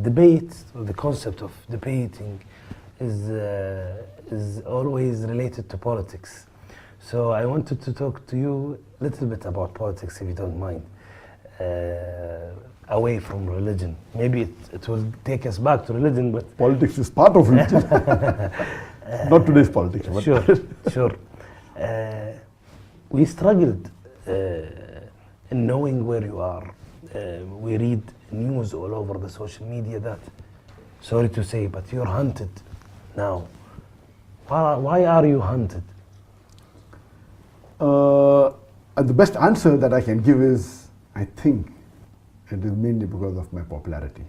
Debate, or the concept of debating, is always related to politics. So I wanted to talk to you a little bit about politics, if you don't mind, away from religion. Maybe it will take us back to religion, but Politics is part of religion. Not today's politics. But sure, sure. We struggled in knowing where you are. We read news all over the social media that, sorry to say, but you're hunted now. Why are you hunted? The best answer that I can give is, I think it is mainly because of my popularity.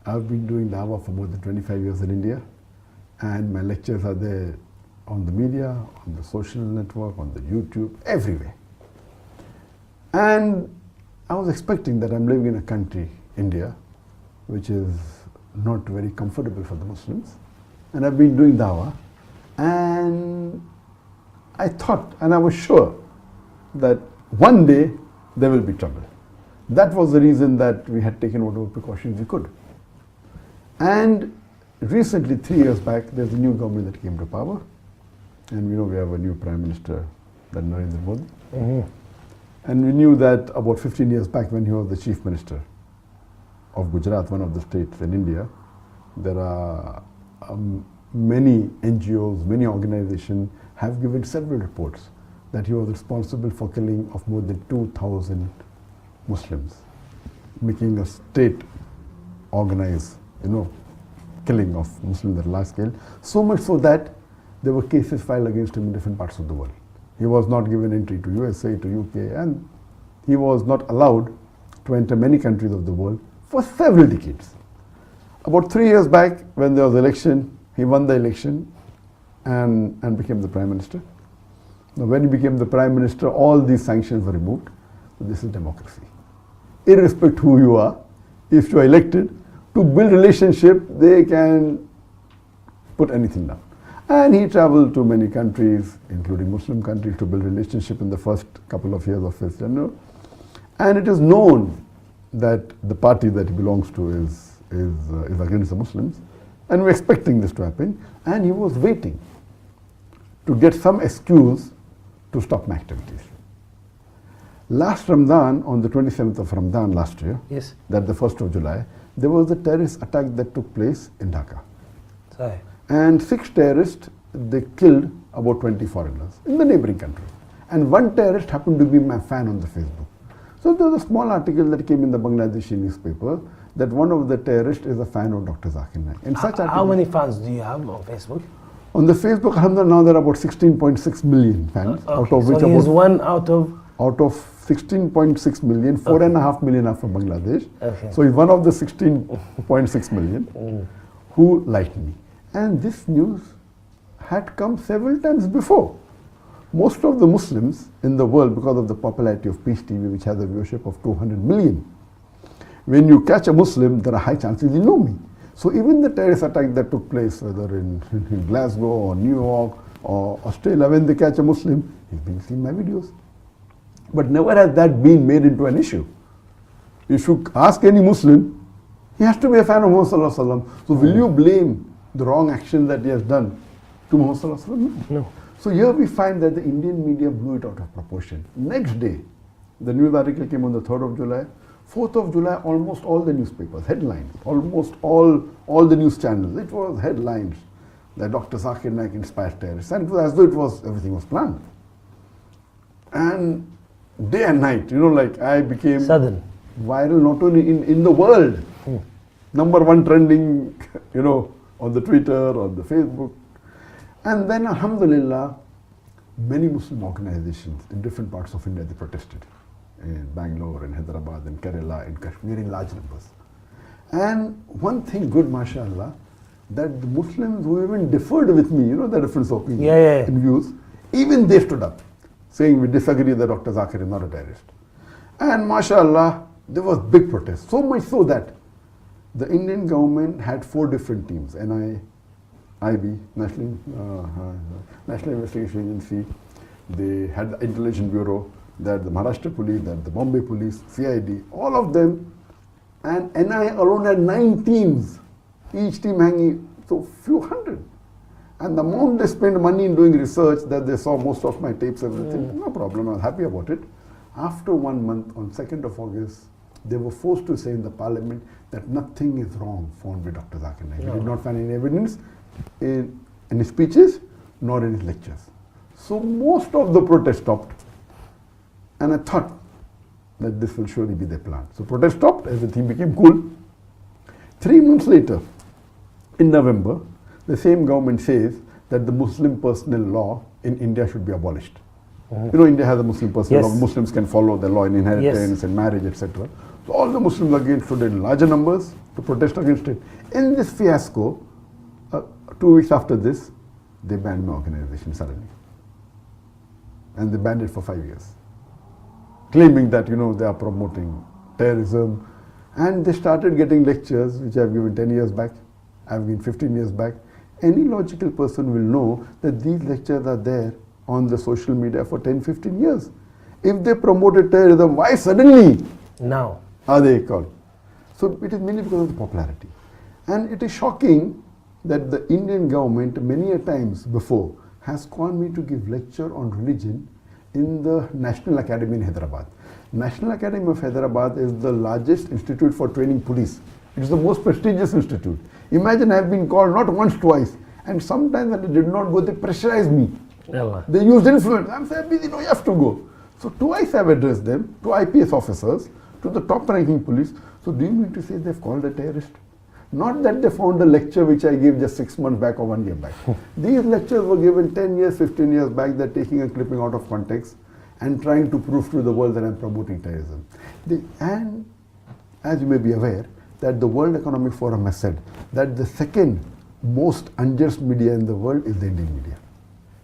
I've been doing Dawah for more than 25 years in India, and my lectures are there on the media, on the social network, on the YouTube, everywhere. And I was expecting that I'm living in a country, India, which is not very comfortable for the Muslims. And I've been doing Dawah, and I thought, and I was sure, that one day there will be trouble. That was the reason that we had taken whatever precautions we could. And recently, 3 years back, there's a new government that came to power. And we know we have a new Prime Minister, that Narendra Modi. Mm-hmm. And we knew that about 15 years back, when he was the Chief Minister of Gujarat, one of the states in India, there are many NGOs, many organizations have given several reports that he was responsible for killing of more than 2,000 Muslims, making a state organized, killing of Muslims at large scale. So much so that there were cases filed against him in different parts of the world. He was not given entry to USA, to UK, and he was not allowed to enter many countries of the world for several decades. About 3 years back, when there was election, he won the election and became the Prime Minister. Now, when he became the Prime Minister, all these sanctions were removed. So this is democracy. Irrespective of who you are, if you are elected, to build relationship, they can put anything down. And he traveled to many countries, including Muslim countries, to build relationship in the first couple of years of his tenure. And it is known that the party that he belongs to is against the Muslims. And we're expecting this to happen. And he was waiting to get some excuse to stop my activities. Last Ramadan, on the 27th of Ramadan last year, Yes. that the 1st of July, there was a terrorist attack that took place in Dhaka. Sorry. And 6 terrorists, they killed about 20 foreigners in the neighboring country. And one terrorist happened to be my fan on the Facebook. So there was a small article that came in the Bangladeshi newspaper that one of the terrorists is a fan of Dr. Zakir Naik. And such How many fans do you have on Facebook? On the Facebook, alhamdulillah, now there are about 16.6 million fans, out of which so he is about one out of 16.6 million, 4.5 million are from Bangladesh. Okay. So he's one of the 16.6 million who liked me. And this news had come several times before. Most of the Muslims in the world, because of the popularity of Peace TV, which has a viewership of 200 million, when you catch a Muslim, there are high chances you know me. So even the terrorist attack that took place, whether in Glasgow or New York or Australia, when they catch a Muslim, he's being seen my videos. But never has that been made into an issue. If you ask any Muslim, he has to be a fan of Muhammad Sallallahu Alaihi Wasallam. So will you blame the wrong action that he has done to Muhammad Sallallahu Alaihi Wasallam? No. So here we find that the Indian media blew it out of proportion. Next day, the news article came on the 3rd of July. 4th of July, almost all the newspapers, headlines, almost all the news channels, it was headlines that Dr. Zakir Naik inspired terrorists. And it was as though everything was planned. And day and night, I became sudden viral not only in the world, number one trending, on the Twitter, on the Facebook. And then, alhamdulillah, many Muslim organizations in different parts of India, they protested. In Bangalore, in Hyderabad, in Kerala, in Kashmir, in large numbers. And one thing good, mashallah, that the Muslims who even differed with me, the difference of opinion in views, even they stood up, saying we disagree that Dr. Zakir is not a terrorist. And mashallah, there was big protest, so much so that the Indian government had 4 different teams, NIB, National Investigation Agency, they had the Intelligence Bureau, that the Maharashtra Police, that the Bombay Police, CID, all of them And NI alone had 9 teams, each team hanging, so few hundred. And the amount they spent money in doing research, that they saw most of my tapes, everything, no problem, I was happy about it. After 1 month, on 2nd of August, they were forced to say in the parliament that nothing is wrong found with Dr. Zakir Naik. We did not find any evidence in his speeches nor in his lectures. So most of the protest stopped, and I thought that this will surely be their plan. So protest stopped, everything became cool. 3 months later, in November, the same government says that the Muslim personal law in India should be abolished. You know, India has a Muslim personal law. Muslims can follow the law in inheritance and marriage, etc. So all the Muslims again stood in larger numbers to protest against it. In this fiasco, 2 weeks after this, they banned my organization suddenly. And they banned it for 5 years. Claiming that, you know, they are promoting terrorism. And they started getting lectures, which I've given 10 years back, I've given 15 years back. Any logical person will know that these lectures are there on the social media for 10, 15 years. If they promoted terrorism, why suddenly now are they called? So it is mainly because of the popularity. And it is shocking that the Indian government many a times before has called me to give lecture on religion in the National Academy in Hyderabad. National Academy of Hyderabad is the largest institute for training police. It is the most prestigious institute. Imagine I have been called not once, twice, and sometimes when I did not go, they pressurized me. They used influence. I'm saying, busy, no, you have to go. So twice I've addressed them, to IPS officers, to the top ranking police. So do you mean to say they've called a terrorist? Not that they found a lecture which I gave just 6 months back or 1 year back. These lectures were given 10 years, 15 years back. They're taking a clipping out of context and trying to prove to the world that I'm promoting terrorism. And as you may be aware, that the World Economic Forum has said that the second most unjust media in the world is the Indian media.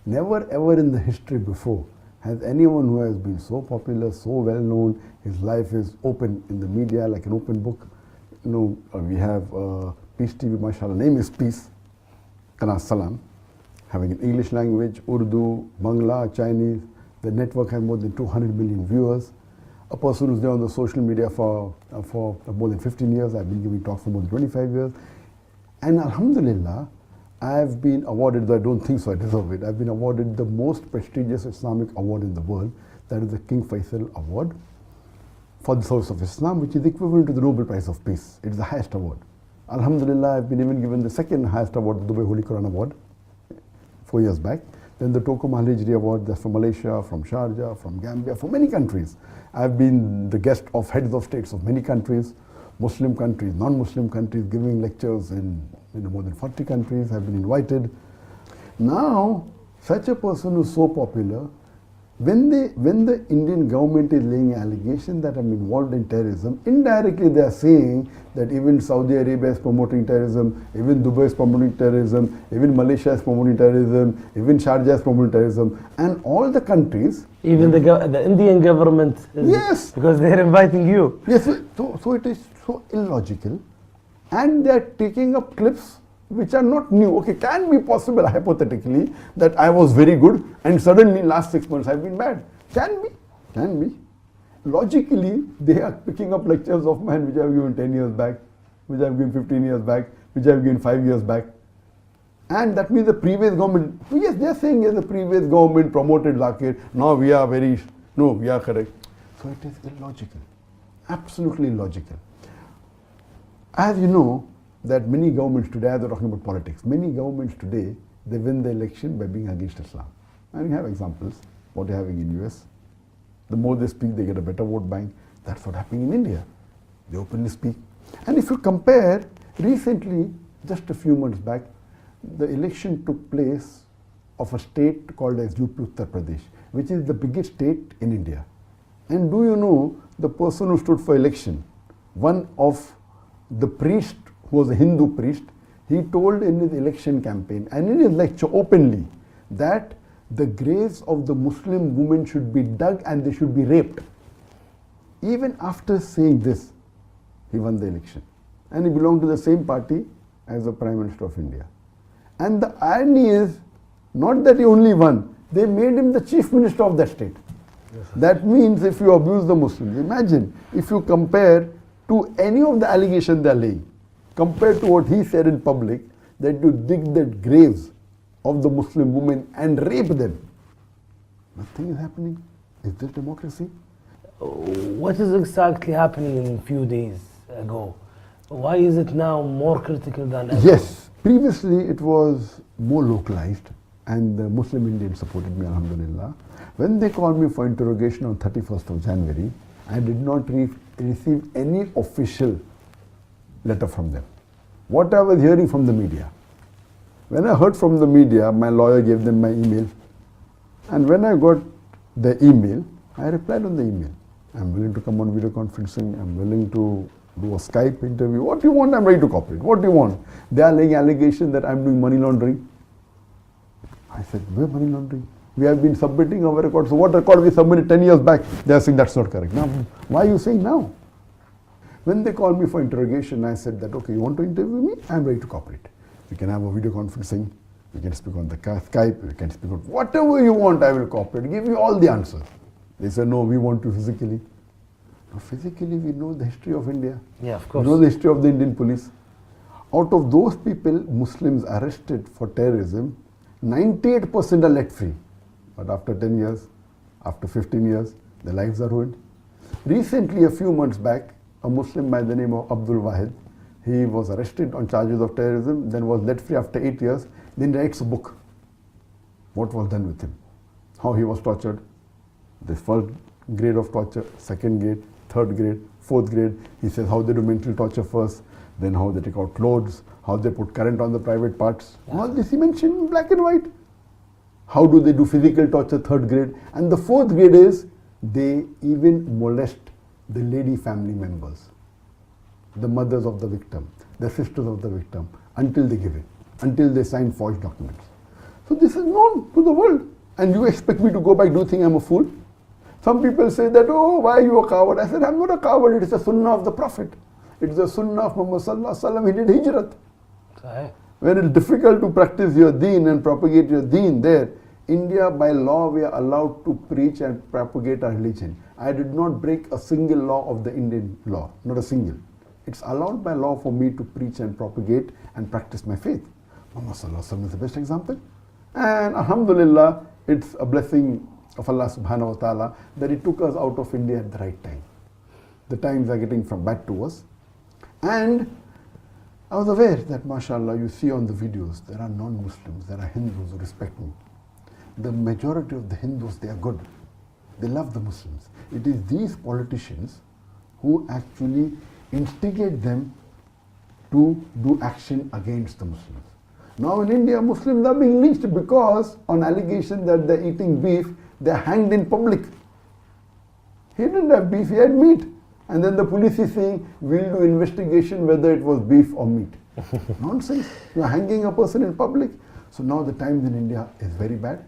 Never ever in the history before has anyone who has been so popular, so well known, his life is open in the media like an open book. You know, we have Peace TV, mashallah, name is Peace, Kana Salam, having an English language, Urdu, Bangla, Chinese. The network has more than 200 million viewers. A person who's there on the social media for more than 15 years. I've been giving talks for more than 25 years. And alhamdulillah, I've been awarded, though I don't think so, I deserve it, I've been awarded the most prestigious Islamic award in the world. That is the King Faisal Award for the service of Islam, which is equivalent to the Nobel Prize of Peace. It is the highest award. Alhamdulillah, I've been even given the second highest award, the Dubai Holy Quran Award, 4 years back. Then the Toko Al-Hijri Award, that's from Malaysia, from Sharjah, from Gambia, from many countries. I've been the guest of heads of states of many countries, Muslim countries, non-Muslim countries, giving lectures in more than 40 countries. I've been invited. Now, such a person who's so popular, when the Indian government is laying an allegation that I'm involved in terrorism, indirectly they are saying that even Saudi Arabia is promoting terrorism, even Dubai is promoting terrorism, even Malaysia is promoting terrorism, even Sharjah is promoting terrorism, and all the countries. Even the Indian government is, yes, because they're inviting you. Yes, so it is so illogical, and they are taking up clips which are not new. Okay, can be possible hypothetically that I was very good and suddenly last 6 months I've been bad. Can be. Logically, they are picking up lectures of mine which I've given 10 years back, which I've given 15 years back, which I've given 5 years back. And that means the previous government, yes, they are saying yes, the previous government promoted Zakir, now we are we are correct. So it is illogical, absolutely illogical. As you know, that many governments today, as they're talking about politics, many governments today, they win the election by being against Islam. And we have examples, what they're having in US. The more they speak, they get a better vote bank. That's what happening in India. They openly speak. And if you compare, recently, just a few months back, the election took place of a state called as UP Uttar Pradesh, which is the biggest state in India. And do you know, the person who stood for election, one of the priest who was a Hindu priest, he told in his election campaign and in his lecture openly that the graves of the Muslim women should be dug and they should be raped. Even after saying this, he won the election. And he belonged to the same party as the Prime Minister of India. And the irony is, not that he only won, they made him the Chief Minister of that state. Yes. That means if you abuse the Muslims, imagine if you compare to any of the allegations they are laying, compared to what he said in public, that you dig the graves of the Muslim women and rape them. Nothing is happening. Is this democracy? What is exactly happening in a few days ago? Why is it now more critical than ever? Yes, previously it was more localized and the Muslim Indians supported me, alhamdulillah. When they called me for interrogation on 31st of January, I did not receive any official letter from them. What I was hearing from the media. When I heard from the media, my lawyer gave them my email. And when I got the email, I replied on the email. I'm willing to come on video conferencing. I'm willing to do a Skype interview. What do you want? I'm ready to cooperate. What do you want? They are laying allegations that I'm doing money laundering. I said, where money laundering? We have been submitting our records. So what record we submitted 10 years back? They are saying that's not correct. Now, why are you saying now? When they called me for interrogation, I said that, okay, you want to interview me? I'm ready to cooperate. We can have a video conferencing. We can speak on the Skype. We can speak on whatever you want, I will cooperate. Give you all the answers. They said, no, we want you physically. Now, physically, we know the history of India. Yeah, of course. We know the history of the Indian police. Out of those people, Muslims arrested for terrorism, 98% are let free. But after 10 years, after 15 years, their lives are ruined. Recently, a few months back, a Muslim by the name of Abdul Wahid, he was arrested on charges of terrorism, then was let free after 8 years, then writes a book. What was done with him? How he was tortured. The first grade of torture, second grade, third grade, fourth grade. He says how they do mental torture first, then how they take out clothes, how they put current on the private parts. Yeah. All this he mentioned in black and white. How do they do physical torture, third grade? And the fourth grade is they even molest the lady family members, the mothers of the victim, the sisters of the victim, until they give it, until they sign forged documents. So this is known to the world. And you expect me to go back, do you think I'm a fool? Some people say that, oh, why are you a coward? I said, I'm not a coward, it is a sunnah of the Prophet. It is a sunnah of Muhammad sallallahu alaihi wasallam. He did hijrat. Sahih. When it's difficult to practice your deen and propagate your deen there, India by law we are allowed to preach and propagate our religion. I did not break a single law of the Indian law, not a single. It's allowed by law for me to preach and propagate and practice my faith. Muhammad sallallahu alaihi wasallam is the best example. And alhamdulillah, it's a blessing of Allah subhanahu wa ta'ala that He took us out of India at the right time. The times are getting from bad to worse. And I was aware that, mashallah, you see on the videos, there are non-Muslims, there are Hindus who respect me. The majority of the Hindus, they are good. They love the Muslims. It is these politicians who actually instigate them to do action against the Muslims. Now in India, Muslims are being lynched because on allegation that they're eating beef, they're hanged in public. He didn't have beef, he had meat. And then the police is saying, we'll do investigation whether it was beef or meat. Nonsense. You're hanging a person in public. So now the times in India is very bad.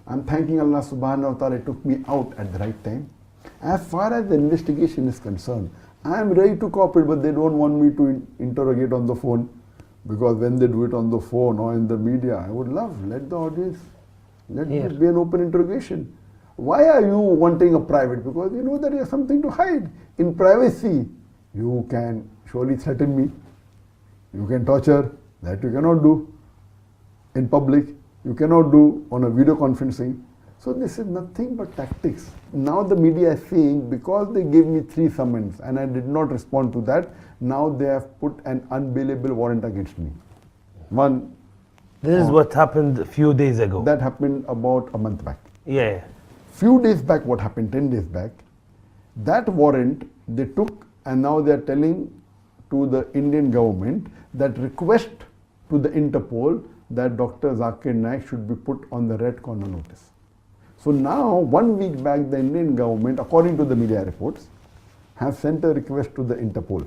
I'm thanking Allah subhanahu wa ta'ala, it took me out at the right time. As far as the investigation is concerned, I'm ready to cooperate, but they don't want me to interrogate on the phone. Because when they do it on the phone or in the media, I would love, let the audience, let it be an open interrogation. Why are you wanting a private? Because you know that you have something to hide. In privacy, you can surely threaten me. You can torture, that you cannot do. In public, you cannot do on a video conferencing. So this is nothing but tactics. Now the media is saying, because they gave me 3 summons and I did not respond to that, now they have put an unbailable warrant against me. One. This is what happened a few days ago. That happened about a month back. Yeah. Few days back, what happened, 10 days back, that warrant they took and now they are telling to the Indian government that request to the Interpol that Dr. Zakir Naik should be put on the red corner notice. So now, 1 week back, the Indian government, according to the media reports, have sent a request to the Interpol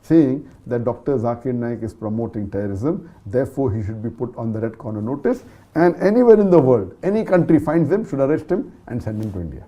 saying that Dr. Zakir Naik is promoting terrorism, therefore he should be put on the red corner notice, and anywhere in the world, any country finds him, should arrest him and send him to India.